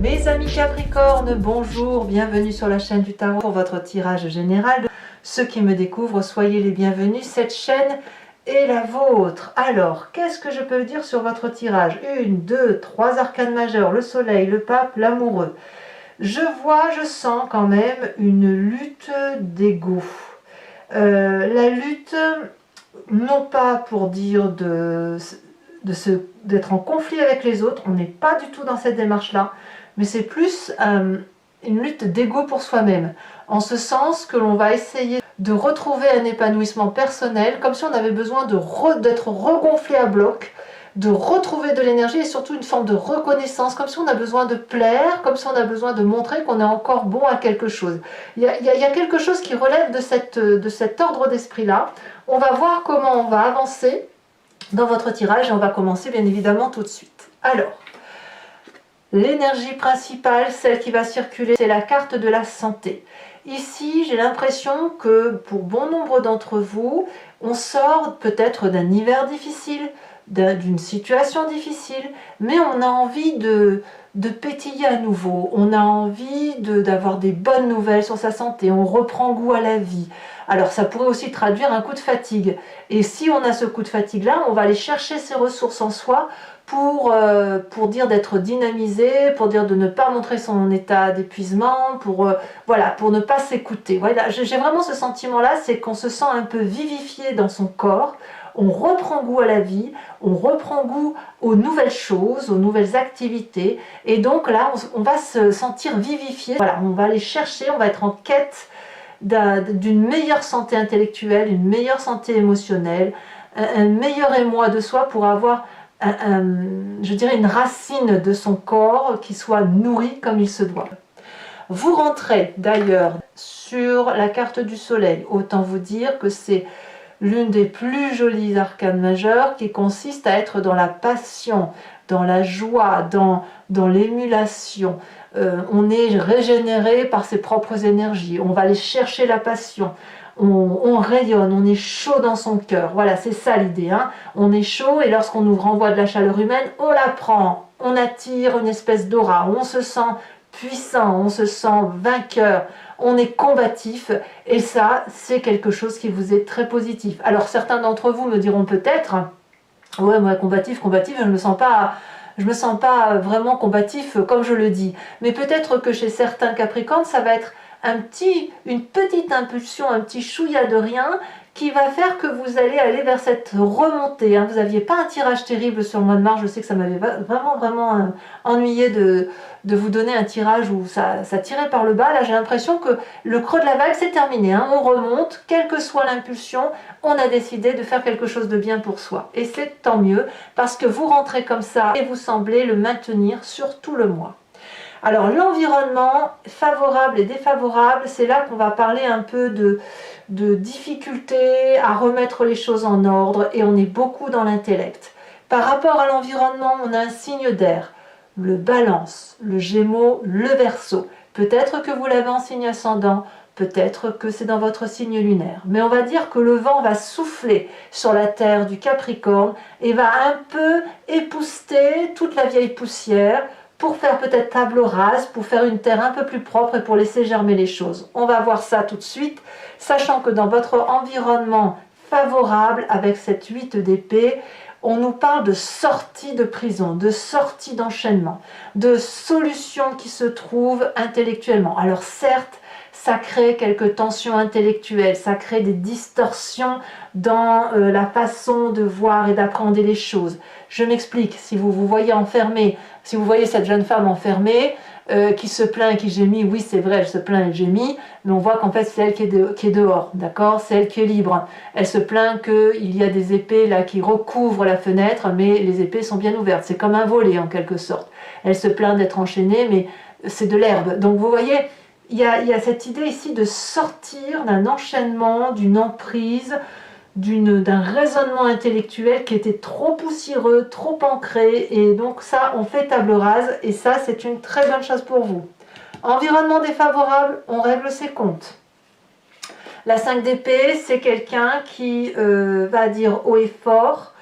Mes amis Capricorne, bonjour, bienvenue sur la chaîne du Tarot pour votre tirage général. Ceux qui me découvrent, soyez les bienvenus, cette chaîne est la vôtre. Alors, qu'est-ce que je peux dire sur votre tirage? 1, 2, 3 arcanes majeurs, le soleil, le pape, l'amoureux. Je vois, je sens quand même une lutte d'ego. La lutte, non pas pour dire d'être en conflit avec les autres, on n'est pas du tout dans cette démarche-là, mais c'est plus une lutte d'ego pour soi-même, en ce sens que l'on va essayer de retrouver un épanouissement personnel, comme si on avait besoin d'être regonflé à bloc, de retrouver de l'énergie et surtout une forme de reconnaissance, comme si on a besoin de plaire, comme si on a besoin de montrer qu'on est encore bon à quelque chose. Il y a quelque chose qui relève de cet ordre d'esprit-là. On va voir comment on va avancer dans votre tirage et on va commencer bien évidemment tout de suite. Alors, l'énergie principale, celle qui va circuler, c'est la carte de la santé. Ici, j'ai l'impression que pour bon nombre d'entre vous, on sort peut-être d'un hiver difficile, d'une situation difficile, mais on a envie de pétiller à nouveau, on a envie d'avoir des bonnes nouvelles sur sa santé, on reprend goût à la vie. Alors ça pourrait aussi traduire un coup de fatigue, et si on a ce coup de fatigue là, on va aller chercher ses ressources en soi pour dire d'être dynamisé, pour dire de ne pas montrer son état d'épuisement, voilà, pour ne pas s'écouter. Voilà, j'ai vraiment ce sentiment là, c'est qu'on se sent un peu vivifié dans son corps. On reprend goût à la vie, on reprend goût aux nouvelles choses, aux nouvelles activités, et donc là on va se sentir vivifié. Voilà, on va aller chercher, on va être en quête d'une meilleure santé intellectuelle, une meilleure santé émotionnelle, un meilleur émoi de soi pour avoir je dirais une racine de son corps qui soit nourrie comme il se doit. Vous rentrez d'ailleurs sur la carte du soleil, autant vous dire que c'est l'une des plus jolies arcanes majeures qui consiste à être dans la passion, dans la joie, dans l'émulation. On est régénéré par ses propres énergies, on va aller chercher la passion, on rayonne, on est chaud dans son cœur. Voilà, c'est ça l'idée, hein. On est chaud et lorsqu'on nous renvoie de la chaleur humaine, on la prend, on attire une espèce d'aura, on se sent puissant, on se sent vainqueur, on est combatif, et ça c'est quelque chose qui vous est très positif. Alors certains d'entre vous me diront peut-être, ouais moi combatif, je me sens pas vraiment combatif comme je le dis, mais peut-être que chez certains Capricornes ça va être une petite impulsion, un petit chouïa de rien qui va faire que vous allez aller vers cette remontée. Vous n'aviez pas un tirage terrible sur le mois de mars, je sais que ça m'avait vraiment ennuyé de vous donner un tirage où ça tirait par le bas. Là j'ai l'impression que le creux de la vague c'est terminé, on remonte, quelle que soit l'impulsion, on a décidé de faire quelque chose de bien pour soi. Et c'est tant mieux, parce que vous rentrez comme ça et vous semblez le maintenir sur tout le mois. Alors l'environnement favorable et défavorable, c'est là qu'on va parler un peu de difficulté à remettre les choses en ordre, et on est beaucoup dans l'intellect. Par rapport à l'environnement, on a un signe d'air, le Balance, le Gémeaux, le Verseau. Peut-être que vous l'avez en signe ascendant, peut-être que c'est dans votre signe lunaire. Mais on va dire que le vent va souffler sur la terre du Capricorne et va un peu épousseter toute la vieille poussière, pour faire peut-être table rase, pour faire une terre un peu plus propre et pour laisser germer les choses. On va voir ça tout de suite, sachant que dans votre environnement favorable, avec cette 8 d'épée, on nous parle de sortie de prison, de sortie d'enchaînement, de solutions qui se trouvent intellectuellement. Alors certes, ça crée quelques tensions intellectuelles, ça crée des distorsions dans la façon de voir et d'appréhender les choses. Je m'explique, si vous vous voyez enfermé, si vous voyez cette jeune femme enfermée, qui se plaint et qui gémit, oui c'est vrai, elle se plaint, elle gémit, mais on voit qu'en fait c'est elle qui est dehors, d'accord, c'est elle qui est libre. Elle se plaint qu'il y a des épées là qui recouvrent la fenêtre, mais les épées sont bien ouvertes, c'est comme un volet en quelque sorte. Elle se plaint d'être enchaînée, mais c'est de l'herbe. Donc vous voyez, il y a cette idée ici de sortir d'un enchaînement, d'une emprise, d'un raisonnement intellectuel qui était trop poussiéreux, trop ancré, et donc ça on fait table rase, et ça c'est une très bonne chose pour vous. Environnement défavorable, on règle ses comptes. La 5 d'épée, c'est quelqu'un qui va dire haut et fort,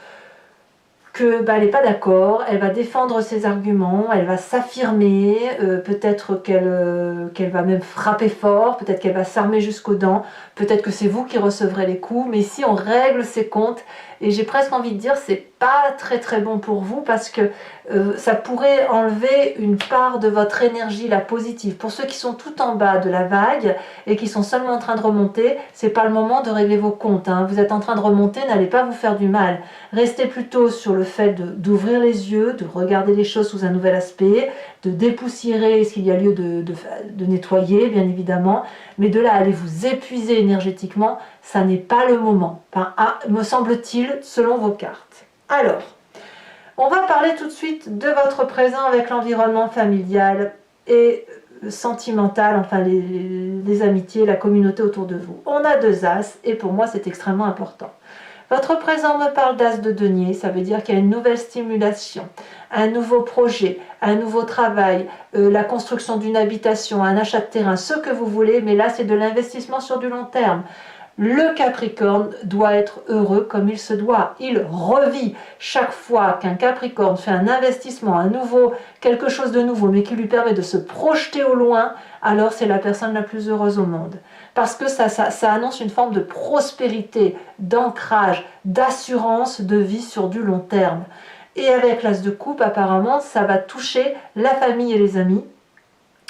que elle n'est pas d'accord, elle va défendre ses arguments, elle va s'affirmer, peut-être qu'elle va même frapper fort, peut-être qu'elle va s'armer jusqu'aux dents, peut-être que c'est vous qui recevrez les coups, mais ici on règle ses comptes, et j'ai presque envie de dire c'est pas très très bon pour vous, parce que ça pourrait enlever une part de votre énergie, la positive. Pour ceux qui sont tout en bas de la vague et qui sont seulement en train de remonter, c'est pas le moment de régler vos comptes, hein. Vous êtes en train de remonter, n'allez pas vous faire du mal. Restez plutôt sur le fait d'ouvrir les yeux, de regarder les choses sous un nouvel aspect, de dépoussiérer ce qu'il y a lieu de nettoyer, bien évidemment, mais de là aller vous épuiser énergétiquement, ça n'est pas le moment, enfin, me semble-t-il, selon vos cartes. Alors, on va parler tout de suite de votre présent avec l'environnement familial et sentimental, enfin les amitiés, la communauté autour de vous. On a 2 As et pour moi c'est extrêmement important. Votre présent me parle d'As de denier, ça veut dire qu'il y a une nouvelle stimulation, un nouveau projet, un nouveau travail, la construction d'une habitation, un achat de terrain, ce que vous voulez, mais là c'est de l'investissement sur du long terme. Le Capricorne doit être heureux comme il se doit. Il revit chaque fois qu'un Capricorne fait un investissement, quelque chose de nouveau, mais qui lui permet de se projeter au loin, alors c'est la personne la plus heureuse au monde. Parce que ça annonce une forme de prospérité, d'ancrage, d'assurance de vie sur du long terme. Et avec l'As de coupe, apparemment, ça va toucher la famille et les amis.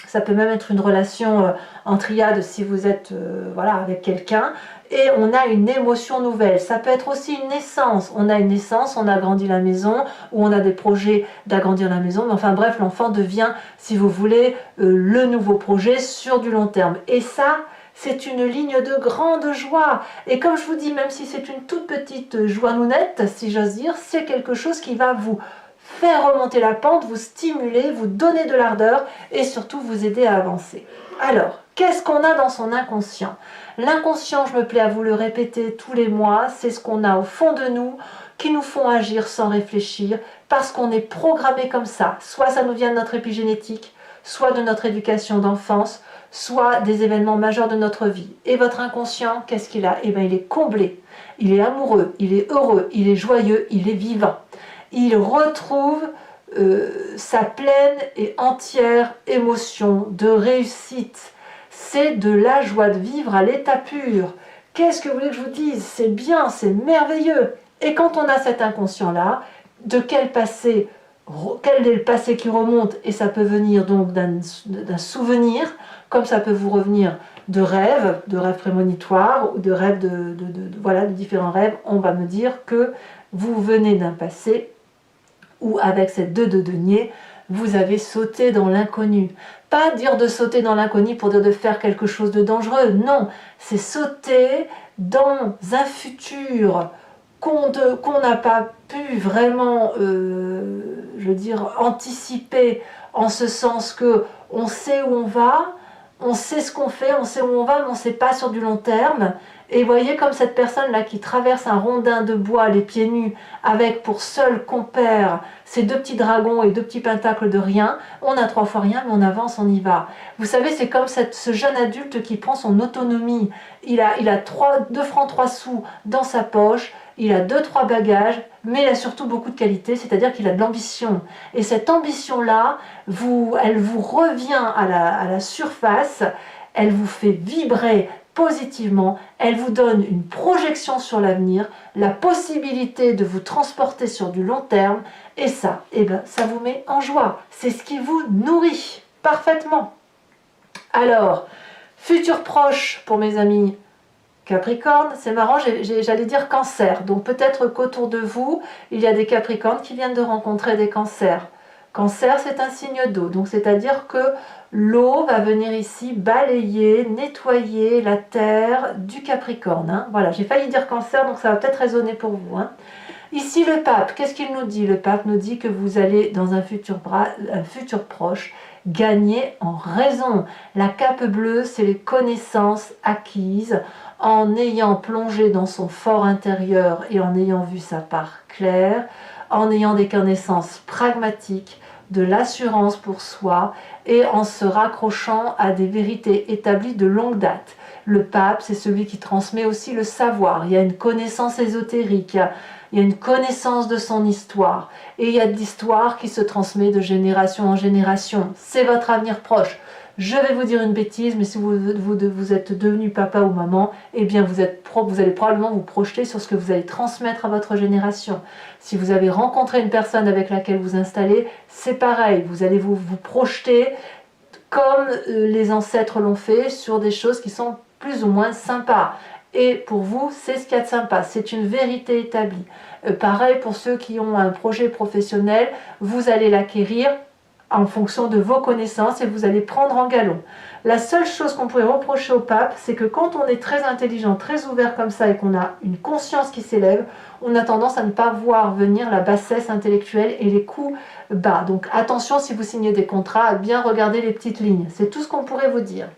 Ça peut même être une relation en triade si vous êtes avec quelqu'un. Et on a une émotion nouvelle. Ça peut être aussi une naissance. On a une naissance, on agrandit la maison, ou on a des projets d'agrandir la maison. Mais enfin bref, l'enfant devient, si vous voulez, le nouveau projet sur du long terme. Et ça, c'est une ligne de grande joie. Et comme je vous dis, même si c'est une toute petite joinounette, si j'ose dire, c'est quelque chose qui va vous faire remonter la pente, vous stimuler, vous donner de l'ardeur et surtout vous aider à avancer. Alors, qu'est-ce qu'on a dans son inconscient? L'inconscient, je me plais à vous le répéter tous les mois, c'est ce qu'on a au fond de nous, qui nous font agir sans réfléchir, parce qu'on est programmé comme ça. Soit ça nous vient de notre épigénétique, soit de notre éducation d'enfance, soit des événements majeurs de notre vie. Et votre inconscient, qu'est-ce qu'il a? Eh bien, il est comblé, il est amoureux, il est heureux, il est joyeux, il est vivant. Il retrouve sa pleine et entière émotion de réussite. C'est de la joie de vivre à l'état pur. Qu'est-ce que vous voulez que je vous dise? C'est bien, c'est merveilleux. Et quand on a cet inconscient-là, de quel est le passé qui remonte? Et ça peut venir donc d'un souvenir, comme ça peut vous revenir de rêves prémonitoires, ou de rêves de différents rêves. On va me dire que vous venez d'un passé où avec cette 2 de denier, vous avez sauté dans l'inconnu. Pas dire de sauter dans l'inconnu pour dire de faire quelque chose de dangereux, non, c'est sauter dans un futur qu'on n'a pas pu vraiment, anticiper, en ce sens que on sait où on va, on sait ce qu'on fait, on sait où on va, mais on ne sait pas sur du long terme. Et voyez comme cette personne-là qui traverse un rondin de bois les pieds nus avec pour seul compère ces 2 petits dragons et 2 petits pentacles de rien, on a 3 fois rien mais on avance, on y va. Vous savez, c'est comme ce jeune adulte qui prend son autonomie. Il a 2 francs 3 sous dans sa poche, il a 2-3 bagages, mais il a surtout beaucoup de qualité, c'est-à-dire qu'il a de l'ambition. Et cette ambition-là, elle vous revient à la surface, elle vous fait vibrer positivement, elle vous donne une projection sur l'avenir, la possibilité de vous transporter sur du long terme, et ça, ça vous met en joie. C'est ce qui vous nourrit parfaitement. Alors, futur proche pour mes amis Capricorne, c'est marrant, j'allais dire Cancer, donc peut-être qu'autour de vous, il y a des Capricornes qui viennent de rencontrer des Cancers. Cancer, c'est un signe d'eau, donc c'est-à-dire que l'eau va venir ici balayer, nettoyer la terre du Capricorne. Hein. Voilà, j'ai failli dire Cancer, donc ça va peut-être résonner pour vous. Hein. Ici, le pape, qu'est-ce qu'il nous dit? Le pape nous dit que vous allez, dans un futur proche, gagner en raison. La cape bleue, c'est les connaissances acquises en ayant plongé dans son fort intérieur et en ayant vu sa part claire, en ayant des connaissances pragmatiques, de l'assurance pour soi et en se raccrochant à des vérités établies de longue date. Le pape, c'est celui qui transmet aussi le savoir. Il y a une connaissance ésotérique, il y a une connaissance de son histoire. Et il y a de l'histoire qui se transmet de génération en génération. C'est votre avenir proche. Je vais vous dire une bêtise, mais si vous êtes devenu papa ou maman, eh bien vous allez probablement vous projeter sur ce que vous allez transmettre à votre génération. Si vous avez rencontré une personne avec laquelle vous installez, c'est pareil, vous allez vous projeter comme les ancêtres l'ont fait sur des choses qui sont plus ou moins sympas. Et pour vous, c'est ce qu'il y a de sympa, c'est une vérité établie. Pareil pour ceux qui ont un projet professionnel, vous allez l'acquérir en fonction de vos connaissances et vous allez prendre en galon. La seule chose qu'on pourrait reprocher au pape, c'est que quand on est très intelligent, très ouvert comme ça et qu'on a une conscience qui s'élève, on a tendance à ne pas voir venir la bassesse intellectuelle et les coups bas. Donc attention, si vous signez des contrats, à bien regarder les petites lignes. C'est tout ce qu'on pourrait vous dire.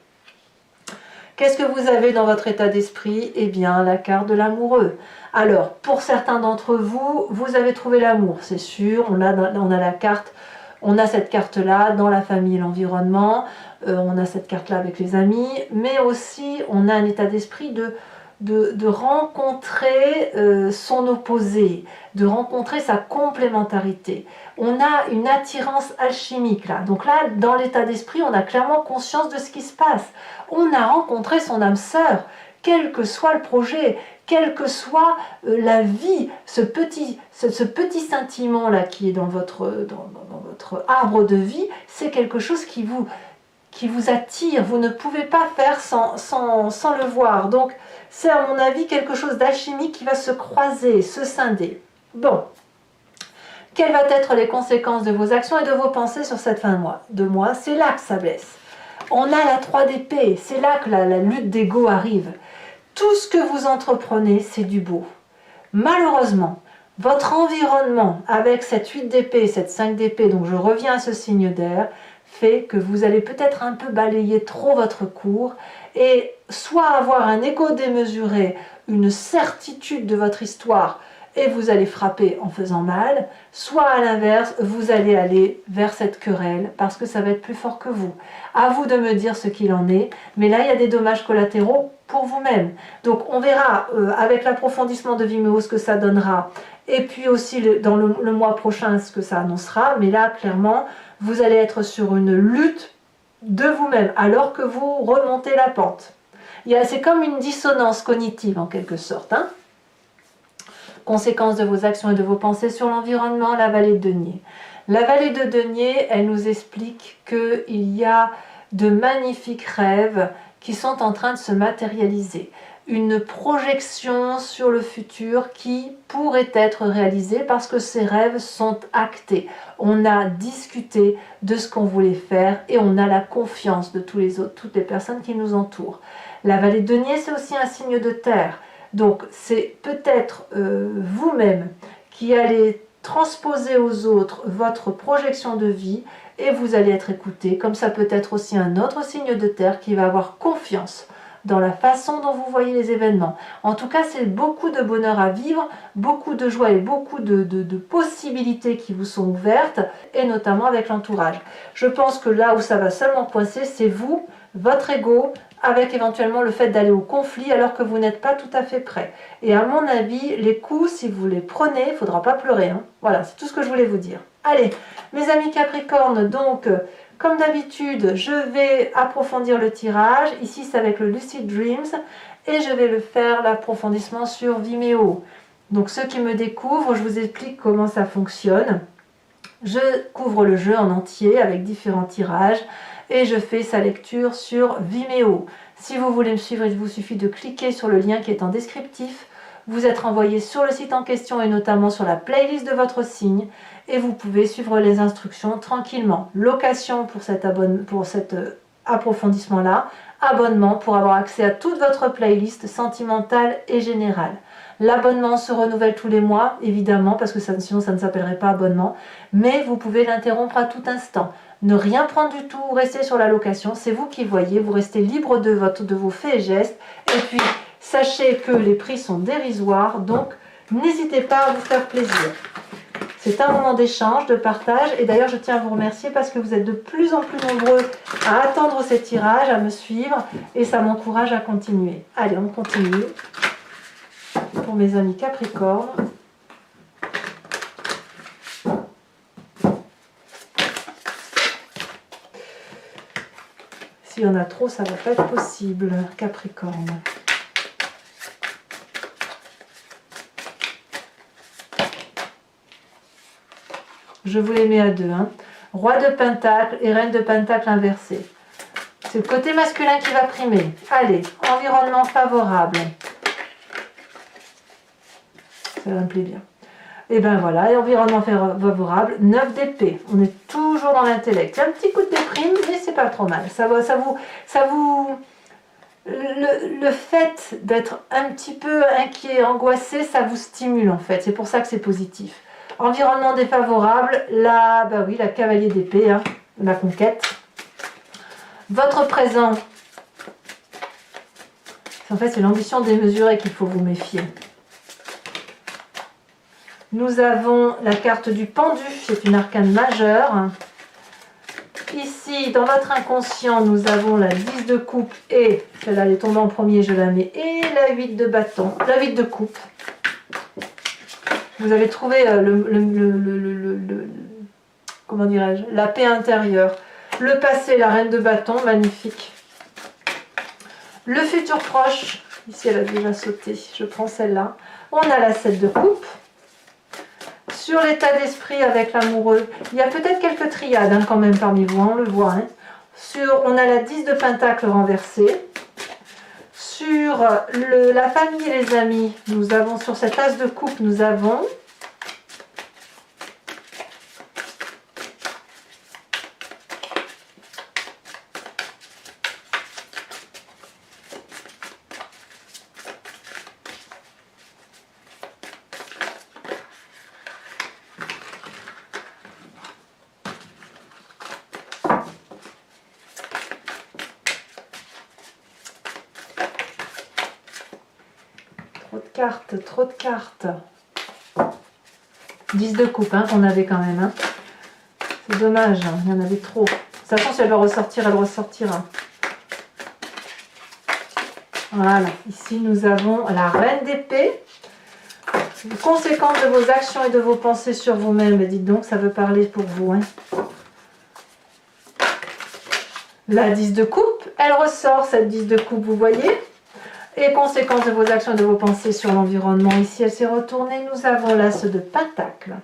Qu'est-ce que vous avez dans votre état d'esprit? Eh bien, la carte de l'amoureux. Alors, pour certains d'entre vous, vous avez trouvé l'amour, c'est sûr. On a la carte. On a cette carte-là dans la famille et l'environnement, on a cette carte-là avec les amis, mais aussi on a un état d'esprit de rencontrer son opposé, de rencontrer sa complémentarité. On a une attirance alchimique là. Donc là, dans l'état d'esprit, on a clairement conscience de ce qui se passe. On a rencontré son âme sœur, quel que soit le projet, quelle que soit la vie, ce petit sentiment là qui est dans votre arbre de vie, c'est quelque chose qui vous attire. Vous ne pouvez pas faire sans le voir. Donc c'est à mon avis quelque chose d'alchimique qui va se croiser, se scinder. Bon, quelles vont être les conséquences de vos actions et de vos pensées sur cette fin de mois? C'est là que ça blesse. On a la 3 d'épée, c'est là que la lutte d'ego arrive. Tout ce que vous entreprenez, c'est du beau. Malheureusement, votre environnement, avec cette 8 d'épée, cette 5 d'épée, donc je reviens à ce signe d'air, fait que vous allez peut-être un peu balayer trop votre cours et soit avoir un ego démesuré, une certitude de votre histoire, et vous allez frapper en faisant mal, soit à l'inverse, vous allez aller vers cette querelle parce que ça va être plus fort que vous. À vous de me dire ce qu'il en est, mais là il y a des dommages collatéraux pour vous-même. Donc on verra avec l'approfondissement de Vimeo ce que ça donnera, et puis aussi dans le mois prochain ce que ça annoncera, mais là clairement vous allez être sur une lutte de vous-même alors que vous remontez la pente. C'est comme une dissonance cognitive en quelque sorte, hein. Conséquences de vos actions et de vos pensées sur l'environnement, la vallée de denier. La vallée de denier, elle nous explique qu'il y a de magnifiques rêves qui sont en train de se matérialiser. Une projection sur le futur qui pourrait être réalisée parce que ces rêves sont actés. On a discuté de ce qu'on voulait faire et on a la confiance de toutes les personnes qui nous entourent. La vallée de denier, c'est aussi un signe de terre. Donc c'est peut-être vous-même qui allez transposer aux autres votre projection de vie et vous allez être écouté, comme ça peut être aussi un autre signe de terre qui va avoir confiance dans la façon dont vous voyez les événements. En tout cas, c'est beaucoup de bonheur à vivre, beaucoup de joie et beaucoup de possibilités qui vous sont ouvertes, et notamment avec l'entourage. Je pense que là où ça va seulement coincer, c'est vous, votre ego, avec éventuellement le fait d'aller au conflit alors que vous n'êtes pas tout à fait prêt. Et à mon avis, les coups, si vous les prenez, il ne faudra pas pleurer, hein. Voilà, c'est tout ce que je voulais vous dire. Allez, mes amis Capricorne, donc, comme d'habitude, je vais approfondir le tirage. Ici, c'est avec le Lucid Dreams. Et je vais le faire, l'approfondissement sur Vimeo. Donc, ceux qui me découvrent, je vous explique comment ça fonctionne. Je couvre le jeu en entier avec différents tirages. Et je fais sa lecture sur Vimeo. Si vous voulez me suivre, il vous suffit de cliquer sur le lien qui est en descriptif. Vous êtes renvoyé sur le site en question et notamment sur la playlist de votre signe. Et vous pouvez suivre les instructions tranquillement. Location pour cet approfondissement-là. Abonnement pour avoir accès à toute votre playlist sentimentale et générale. L'abonnement se renouvelle tous les mois, évidemment, parce que sinon ça ne s'appellerait pas abonnement. Mais vous pouvez l'interrompre à tout instant. Ne rien prendre du tout, rester sur la location, c'est vous qui voyez, vous restez libre de vos faits et gestes. Et puis, sachez que les prix sont dérisoires, donc n'hésitez pas à vous faire plaisir. C'est un moment d'échange, de partage, et d'ailleurs je tiens à vous remercier parce que vous êtes de plus en plus nombreux à attendre ces tirages, à me suivre, et ça m'encourage à continuer. Allez, on continue. Pour mes amis Capricorne. S'il y en a trop, ça ne va pas être possible, Capricorne. Je vous les mets à deux. Hein. Roi de Pentacle et Reine de Pentacle inversée. C'est le côté masculin qui va primer. Allez, environnement favorable. Ça me plaît bien. Et ben voilà, et environnement favorable, 9 d'épée. On est toujours dans l'intellect. Il y a un petit coup de déprime, mais c'est pas trop mal. Le fait d'être un petit peu inquiet, angoissé, ça vous stimule en fait. C'est pour ça que c'est positif. Environnement défavorable, là, bah oui, la cavalier d'épée, hein, la conquête. Votre présent, en fait, c'est l'ambition démesurée qu'il faut vous méfier. Nous avons la carte du pendu, c'est une arcane majeure. Ici, dans votre inconscient, nous avons la 10 de coupe et, celle-là elle est tombée en premier, je la mets, et la 8 de bâton, la 8 de coupe. Vous avez trouvé comment dirais-je, la paix intérieure. Le passé, la reine de bâton, magnifique. Le futur proche, ici elle a déjà sauté, je prends celle-là. On a la 7 de coupe. Sur l'état d'esprit avec l'amoureux, il y a peut-être quelques triades hein, quand même parmi vous, hein, on le voit. Hein. On a la 10 de pentacle renversée. Sur la famille et les amis, nous avons sur cette as de coupe, nous avons trop de cartes. 10 de coupe hein, qu'on avait quand même. Hein. C'est dommage, hein, il y en avait trop. De toute façon, si elle va ressortir, elle ressortira. Voilà, ici nous avons la reine d'épée. Conséquence de vos actions et de vos pensées sur vous-même. Mais dites donc, ça veut parler pour vous. Hein. La 10 de coupe, elle ressort cette 10 de coupe, vous voyez. Et conséquence de vos actions et de vos pensées sur l'environnement, ici elle s'est retournée, nous avons l'as de pentacle.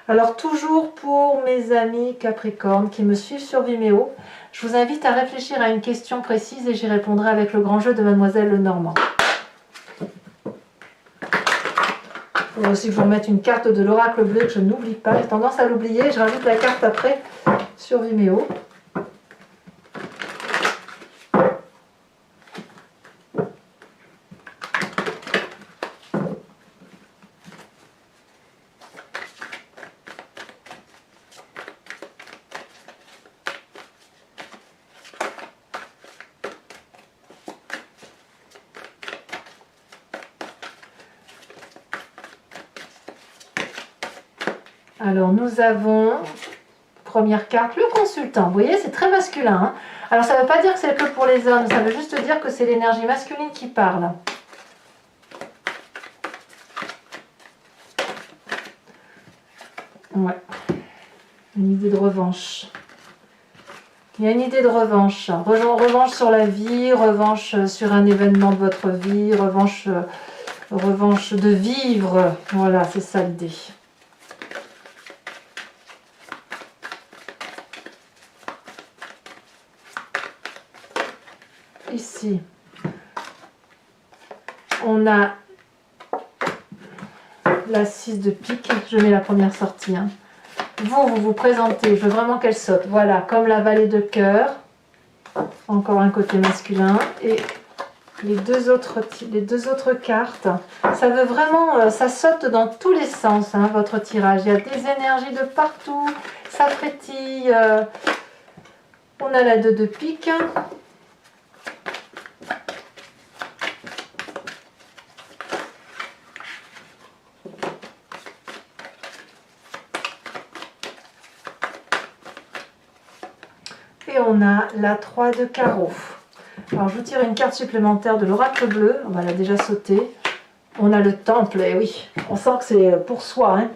Alors toujours pour mes amis Capricorne qui me suivent sur Vimeo, je vous invite à réfléchir à une question précise et j'y répondrai avec le grand jeu de Mademoiselle Lenormand. Il faut aussi que je vous remette une carte de l'oracle bleu que je n'oublie pas, j'ai tendance à l'oublier, je rajoute la carte après sur Vimeo. Alors nous avons, première carte, le consultant. Vous voyez, c'est très masculin. Hein. Alors ça ne veut pas dire que c'est que pour les hommes, ça veut juste dire que c'est l'énergie masculine qui parle. Ouais, une idée de revanche. Il y a une idée de revanche. Revanche sur la vie, revanche sur un événement de votre vie, revanche de vivre. Voilà, c'est ça l'idée. Ici, on a la 6 de pique, je mets la première sortie. Hein. Vous vous présentez, je veux vraiment qu'elle saute. Voilà, comme la vallée de cœur, encore un côté masculin. Et les deux autres cartes, ça veut vraiment, ça saute dans tous les sens, hein, votre tirage. Il y a des énergies de partout, ça frétille. On a la 2 de pique. Et on a la 3 de carreau. Alors je vous tire une carte supplémentaire de l'oracle bleu. On va la déjà sauter. On a le temple, et oui, on sent que c'est pour soi. Hein.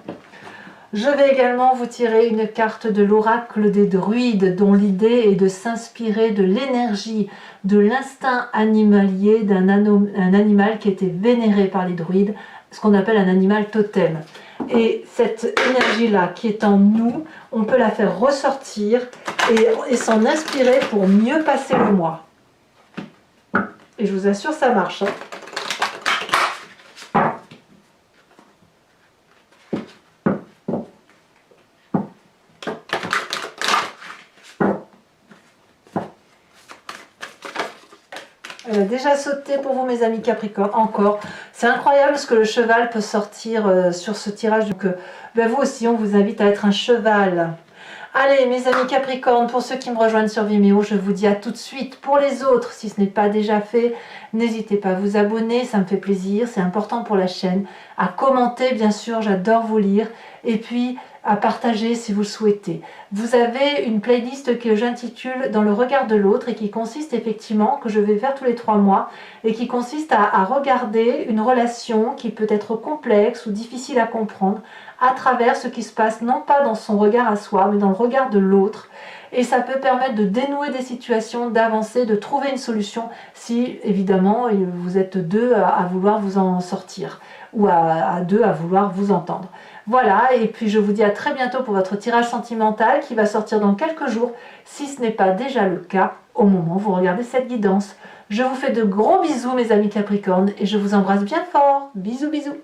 Je vais également vous tirer une carte de l'oracle des druides dont l'idée est de s'inspirer de l'énergie, de l'instinct animalier d'un animal qui était vénéré par les druides, ce qu'on appelle un animal totem. Et cette énergie-là qui est en nous, on peut la faire ressortir et s'en inspirer pour mieux passer le mois. Et je vous assure, ça marche. Elle a déjà sauté pour vous, mes amis Capricorne, encore. C'est incroyable ce que le cheval peut sortir sur ce tirage. Donc, vous aussi, on vous invite à être un cheval. Allez, mes amis Capricorne, pour ceux qui me rejoignent sur Vimeo, je vous dis à tout de suite. Pour les autres, si ce n'est pas déjà fait, n'hésitez pas à vous abonner, ça me fait plaisir, c'est important pour la chaîne. À commenter, bien sûr, j'adore vous lire. Et puis, à partager si vous le souhaitez. Vous avez une playlist que j'intitule Dans le regard de l'autre et qui consiste effectivement, que je vais faire tous les 3 mois, et qui consiste à regarder une relation qui peut être complexe ou difficile à comprendre à travers ce qui se passe, non pas dans son regard à soi, mais dans le regard de l'autre. Et ça peut permettre de dénouer des situations, d'avancer, de trouver une solution si, évidemment, vous êtes deux à vouloir vous en sortir ou à deux à vouloir vous entendre. Voilà, et puis je vous dis à très bientôt pour votre tirage sentimental qui va sortir dans quelques jours, si ce n'est pas déjà le cas au moment où vous regardez cette guidance. Je vous fais de gros bisous, mes amis Capricornes, et je vous embrasse bien fort. Bisous, bisous.